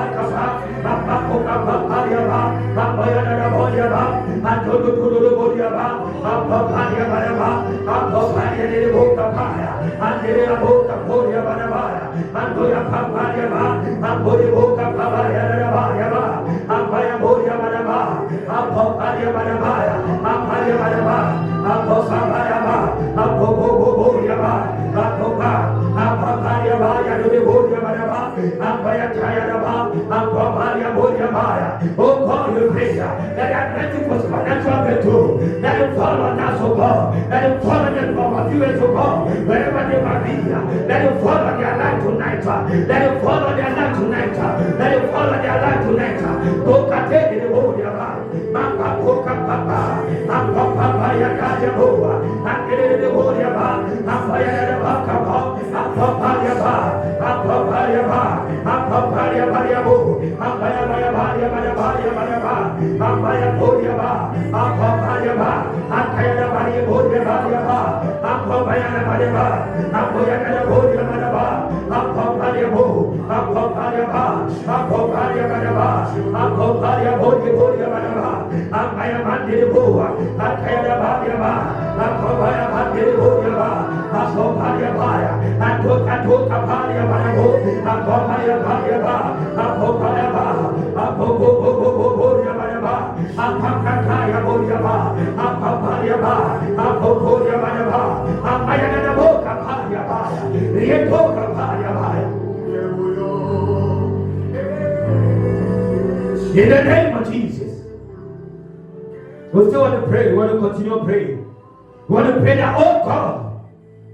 Apapokapapariaba, Ambayadaboriaba, Antodoboriaba, Akopariabaraba, Akopariadebokapaya, Andedebokaporiabaraba, Andoya Papariaba, Amboriboka Papariabaraba, Ampayaboriabaraba, Apopariabaraba, Ampariabaraba, Aposabayaba, Apopoboriaba, Apopa, Apopariaba, Yadeboriabaraba, Ampayatayaraba, Apopariaboriaba. Oh God, we pray that anointing for supernatural breakthrough, that it fall on us, oh God, that it fall on them from our viewers, oh God, wherever they might be, that it fall on their life tonight, let it fall on their life tonight, let it fall on their life tonight. Go Kate the Bodiaba, Mapa Poka Papa, Papa Yakayabo, and the Bodiaba, Apayaba, Apapayaba, Apapayaba, Apapayabo, Apayaba, Apayaboriaba, Apapayaba, Akayabariaboriaba, Apapayaba, Apoyaboriaba, Apapayabo, Apapayaba, Apapayaba, Apapayaboriaba, Apayabandiriboa, Akayabariaba, Apapayabandiriboa, Apapayaba, Atokapariaba, Apapayaba, Apapayaba, Apopopoporiaba, Apakatayaboriaba, Apapayaba, Apoporiaba, Apayabokapariaba, Rietokapariaba. In the name of Jesus. We still want to pray. We want to continue praying. We want to pray that, oh God,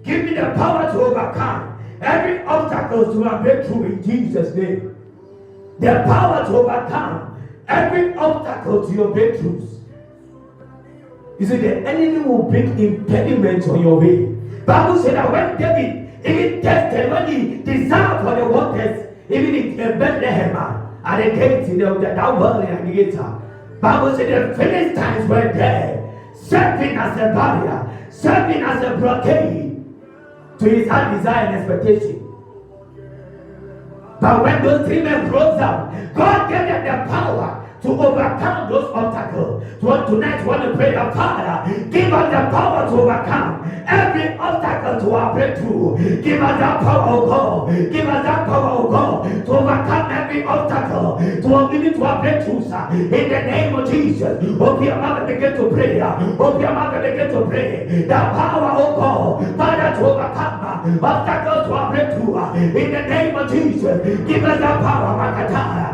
give me the power to overcome every obstacle to my breakthrough in Jesus' name. The power to overcome every obstacle to your breakthroughs. You see, the enemy will bring impediments on your way. Bible said that when David even tested, when he desired for the waters, even in Bethlehem, at the gates, that well in the gates, Bible said the Philistines were there, serving as a barrier, serving as a blockade to his heart desire and expectation. But when those 3 men rose up, God gave them the power to to overcome those obstacles. So tonight we want to pray the Father, give us the power to overcome every obstacle to our breakthrough. Give us that power, oh God. Give us that power, oh God, to overcome every obstacle to give it to our breakthroughs. In the name of Jesus, open your mouth and begin to pray. Open your mouth and begin to pray. The power, oh God, Father, to overcome obstacles to our breakthrough. In the name of Jesus, give us that power, Makatara.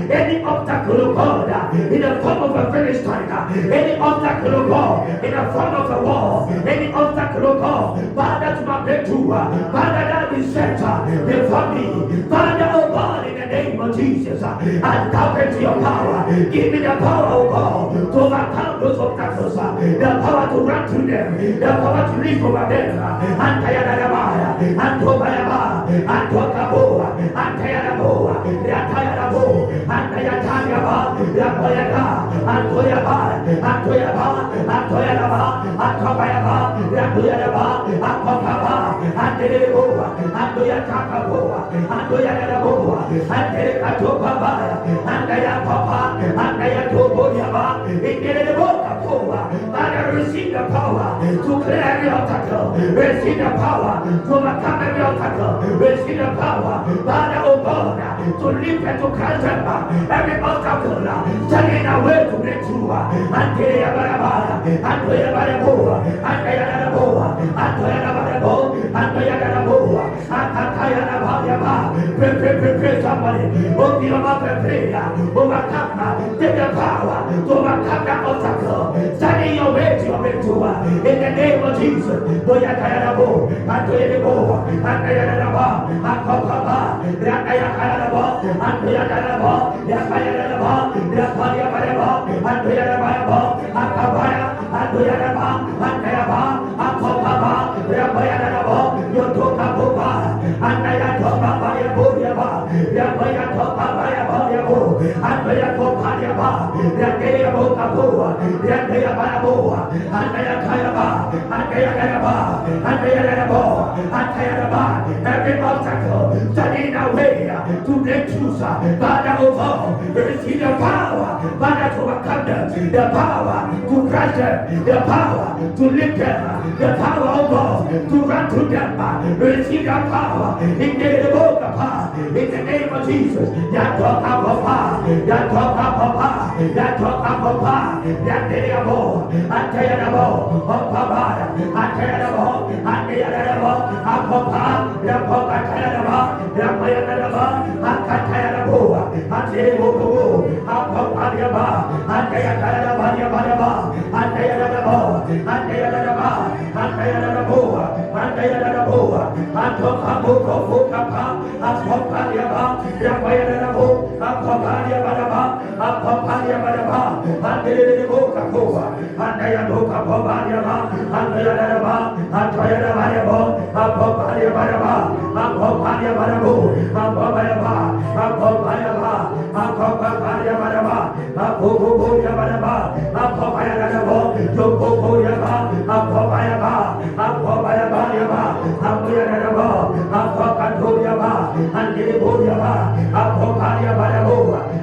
Any obstacle, oh God, in the form of a Philistine, any obstacle, oh God, in the form of a wall, any obstacle, oh God, Father, to my breakthrough, Father, that is set before me, Father, oh God, in the name of Jesus, and tap into your power. Give me the power, oh God, to overcome those obstacles, the power to run through them, the power to leap over them, and Tayadabaya, and Tobayaba, and Tokaboa, and Tayadaboa, Yatayadabo, and Tayatayaba, Yakoyaka, and Toyaba, and Toyaba, and Toyadaba, and Tobayaba, Yakuyadaba, and Kokaba, and Teleboa, and Toyatakaboa, and Toyadaboa, and Telekatokabaya, and Tayapapa, and Tayatoboyaba, in Teleboa, Father, receive the power to clear every obstacle, receive the power to overcome every obstacle, receive the power, Father, oh God, to lift and to cast every obstacle, standing away to breakthrough, and Tayabara, and Toyabarabo, and Tayanaboa, and Toyanabo, and Toyanaboa, and Tayanaboa, pray somebody, open your mouth and pray, overcome, take the power to overcome that obstacle, standing your way to your breakthrough, in the name of Jesus, Toyatayabo, and Toyabo, and Tayanaba, and Kokaba, Rakayakayabo, and Toyanabo, Yakayabo, Yakayabo, and Toyanabo, and Kabaya, and Toyanaba, and Tayaba, and Kokaba, Rabayanabo, Yotokaboba, and Tayatoba, Yabayabo, and Tayakopayaba, Yakayabo Kaboa, Yakayababoa, and Tayakayaba, and Tayakayaba, and Tayakayabo, and Tayakaba, every obstacle standing away to breakthroughs, Father, oh God, receive the power, Father, to overcome them, the power to crush them, the power to lift them, the power, oh God, to run through them, receive the power, in the name of Jesus, Yatoka Papa, Yatoka Papa, Yatoka Papa, Yatayabo, Atayabo, Papa, Atayabo, Atayabo, Apapa, Yapoka Tayabo, Yapoyanabo, Akatayabo, Atayabo, Apapa Yaba, Atayabo, Yaba, Atayabo, Atayabo, Atayabo, Atayabo, Atoka Papa, Apopalia, Yabayabo, Apopalia Baraba, Apopalia Baraba, and the Boca Cova, and Ayadoka Popalia, and Ayadaba, and Toyadabariabo, Apopalia Baraba, Apopalia Barabo, Apobayaba, Apobayaba, Apopalia Baraba, Apopolia Baraba, Apopayadabo, Yokopoyaba, Apobayaba, Apobayaba, Apoyadabo, Apokatoyaba, and the Boyaba, Apopalia Barabo,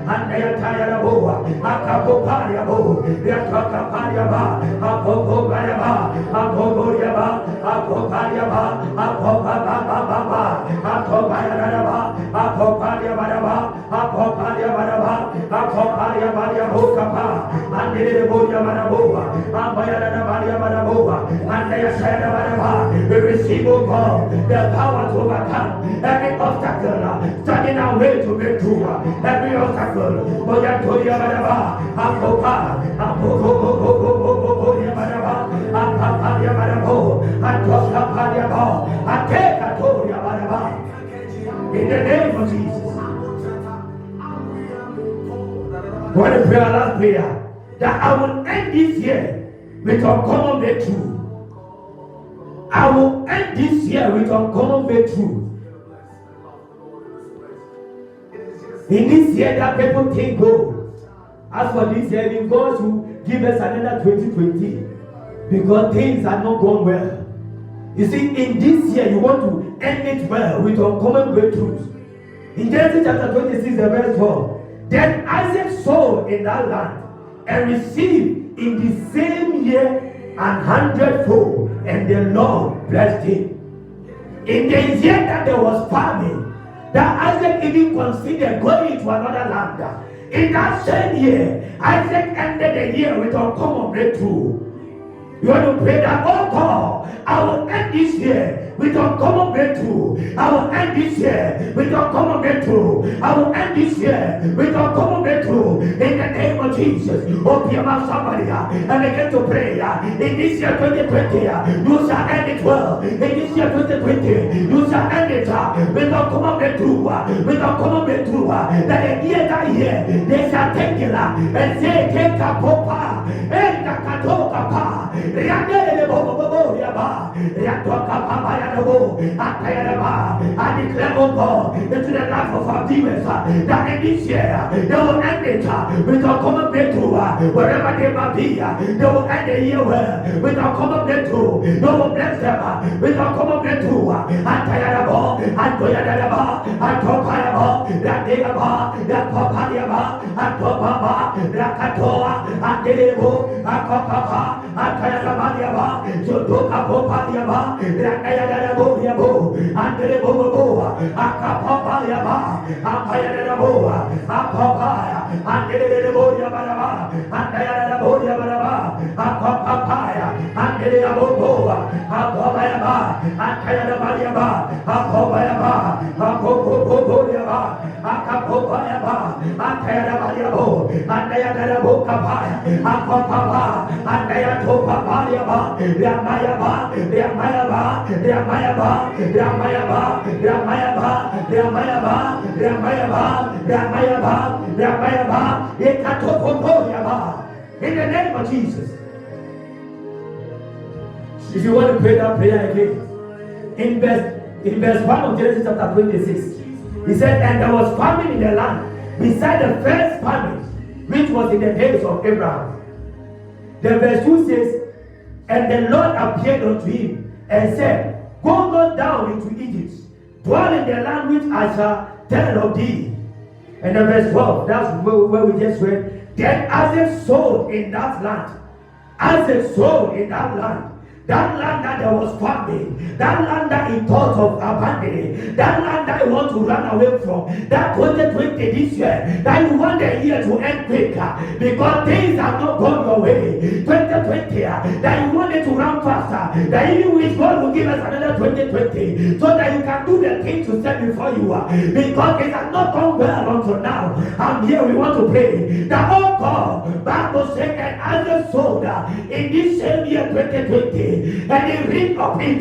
and Ayatayabo, Akapopariabo, Yakapariaba, Apopariaba, Apoporiaba, Apopariaba, Apopababa, Apopariaba, Apopariaba, Apopariaba, Apopariaba, Kapa, and the Boyabaraboa, Abayabaraboa, and Ayatayaba, we receive, O God, the power to overcome every obstacle, standing our way to breakthrough, every obstacle, Boyatoya Baraba, Apopa, Apopo, Yabaraba, Apaparia Barabo, Atoka Atekatoria Baraba, in the name of Jesus. What a prayer, last prayer, that I will end this year with uncommon breakthrough. I will end this year with uncommon breakthrough. In this year that people think go. As for this year, God will give us another 2020 because things are not going well. You see, in this year you want to end it well with uncommon breakthroughs. In Genesis chapter 26, verse 12. Then Isaac sowed in that land and received in the same year 100-fold, and the Lord blessed him. In the year that there was famine, that Isaac even considered going to another land. In that same year, Isaac ended the year with a common breakthrough. You want to pray that, oh God, I will end this year with a common breakthrough. I will end this year with a common breakthrough. I will end this year with a common breakthrough. In the name of Jesus, open your mouth, somebody, and begin to pray. In this year 2020, you shall end it well. In this year 2020, you shall end it with a common breakthrough. With a common breakthrough. That the year that year, they shall take it and say, take a popa, and a katoka pa. I declare, oh God, into the life of our viewers that in this year they will end it with a common breakthrough. Wherever they might be, they will end the year with a common breakthrough. They will bless them with a common breakthrough. In the name of Jesus. If you want to pray that prayer again, in verse 1 of Genesis chapter 26, he said, and there was famine in the land beside the first famine, which was in the days of Abraham. The verse 2 says, and the Lord appeared unto him and said, go not down into Egypt, dwell in the land which I shall tell of thee. And the verse 12, that's where we just read, then Isaac sowed in that land. Isaac sowed in that land. That land that there was famine, that land that he thought of abandoning, that land that you want to run away from, that 2020 this year, that you want the year to end quicker because things have not gone your way. 2020, that you want it to run faster, that even wish God will give us another 2020 so that you can do the things to set before you because it has not gone well until now. And here we want to pray that, oh God, Bible said, and Isaac sowed in this same year 2020. And he reaped of it,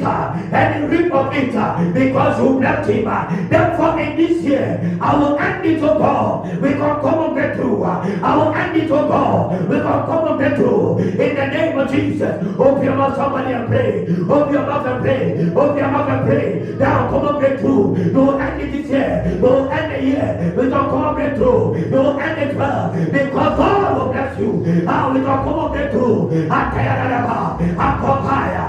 because you left him. Therefore, in this year, I will end it, oh God. We can come and get through. I will end it, oh God. We can come and get through. In the name of Jesus, open your mouth, somebody, and pray. Open your mouth and pray. Open your mouth and pray. Now, come and get through. You will end it this year. You will end the year. We can come and get through. You will end it well. Because God will bless you. Now, we can come and get through.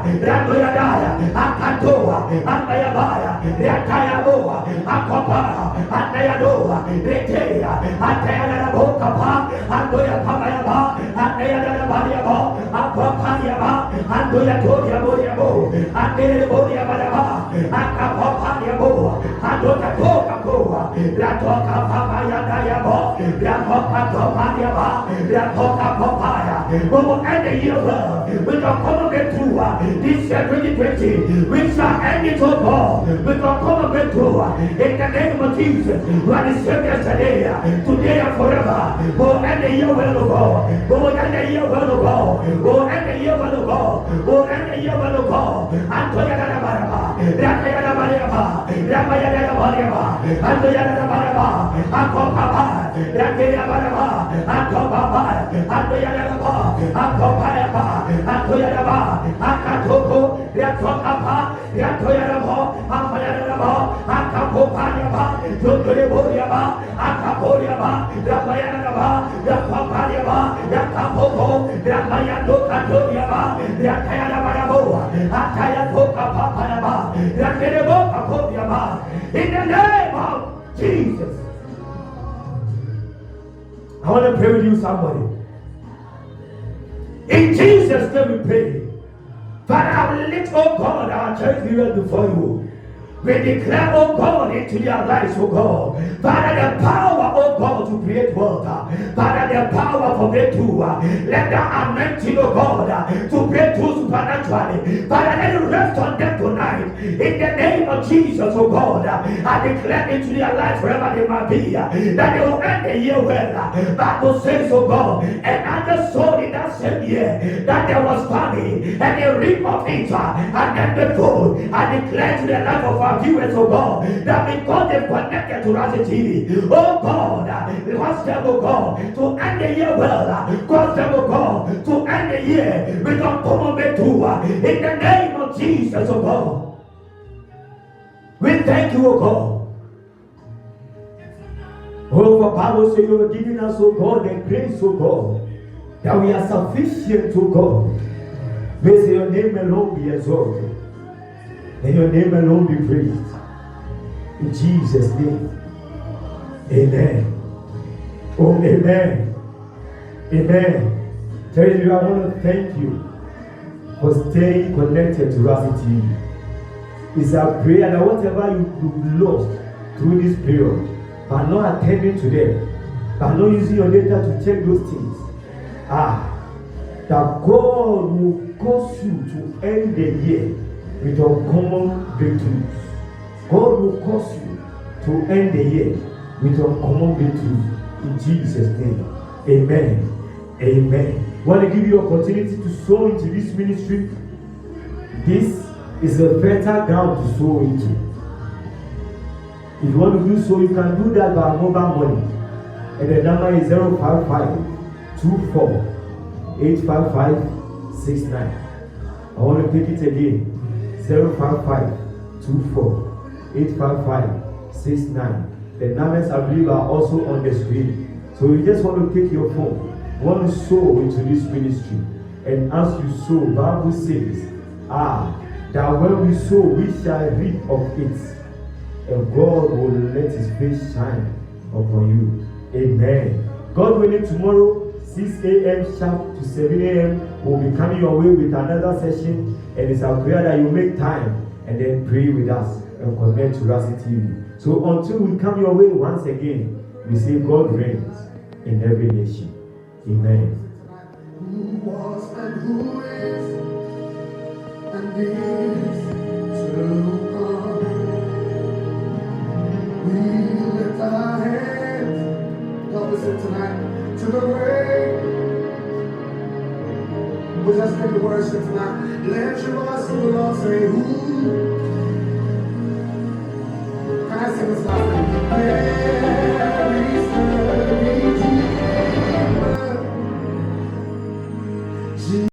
Randoyadaya, Akatoa, Andayabaya, Ratayaboa, Akopara, Andayadoa, Retea, Atayabokapa, Andoyapamayaba, Andayadabariabo, Akopariaba, Andoyatoyabo, Andayaboriababa, Akapopariabo, Andokatokapoa, Ratoka Pamayadayabo, Rakopatopariaba, Rakoka Popaya. We will end the year well. We can come and get through this year 2020. We shall end it all God. We can come and get through in the name of Jesus. We are the same yesterday, today and forever. We will end the year well, God. We will end the year well, God. We will end the year well, God. We will end the year well, God. Antoyadabaraba, Rakayadabaraba, Ramayadabaraba, Antoyadabaraba, Akopapa, Rakayadabaraba, Akopapa, Antoyadaba, Akopayaba, Antoyadaba, Akatoko, Rakokapa, Ratoyadaba, Amayadaba, Akapopayaba, Jotoriaba, Akaporiaba, Ramayadaba, Rakopariaba, Rakapopo, Ramayado Katoriaba, Rakayadabarabo, Akayatoka Papayaba, Rakedebo Kapopiaba, in the name of Jesus. I want to pray with you, somebody. In Jesus' name we pray. Father, I lift, oh God, our church leaders before you. We declare, oh God, into their lives, oh God. Father, the power, oh God, to create wealth. Father, the power for breakthrough. Let the anointing, oh God, to breakthrough supernaturally. Father, let it rest on them tonight. In the name of Jesus, oh God, I declare into their lives, wherever they might be, that they will end the year well. Bible says, oh God, another soul in that same year, that there was famine, and they reap of it, and then the food. I declare to the life of our viewers, oh God, that because they've connected to Rasi TV, oh God, cause them, oh God, to end the year well, cause them, oh God, to end the year with uncommon breakthrough, in the name of Jesus, oh God. We thank you, oh God. Oh, for Bible says you are giving us, oh God, the grace, oh God, that we are sufficient, oh God. May your name alone be exalted. May your name alone be praised. In Jesus' name. Amen. Oh, amen. Amen. Tell you, I want to thank you for staying connected to Rasi TV. It's a prayer that whatever you've lost through this period, by not attending to them, by not using your data to check those things, that God will cause you to end the year with uncommon breakthroughs. God will cause you to end the year with uncommon breakthroughs. In Jesus' name. Amen. Amen. I want to give you an opportunity to sow into this ministry. This is a better ground to sow into. If you want to do so, you can do that by mobile money. And the number is 055-24-855-69. I want to take it again. 055-24-855-69. The numbers I believe are also on the screen. So you just want to take your phone. You want to sow into this ministry. And as you sow, Bible says, that when we sow, we shall reap of it. And God will let his face shine upon you. Amen. God willing, tomorrow, 6 a.m. sharp to 7 a.m. we'll be coming your way with another session. And it's our prayer that you make time and then pray with us and connect to Rasi TV. So until we come your way once again, we say God reigns in every nation. Amen. Who was and who is and is to come. We lift our hands, help us in tonight, to the great. We just make the worship tonight. Let your voice to the Lord say, who? Can I sing this last thing? There is the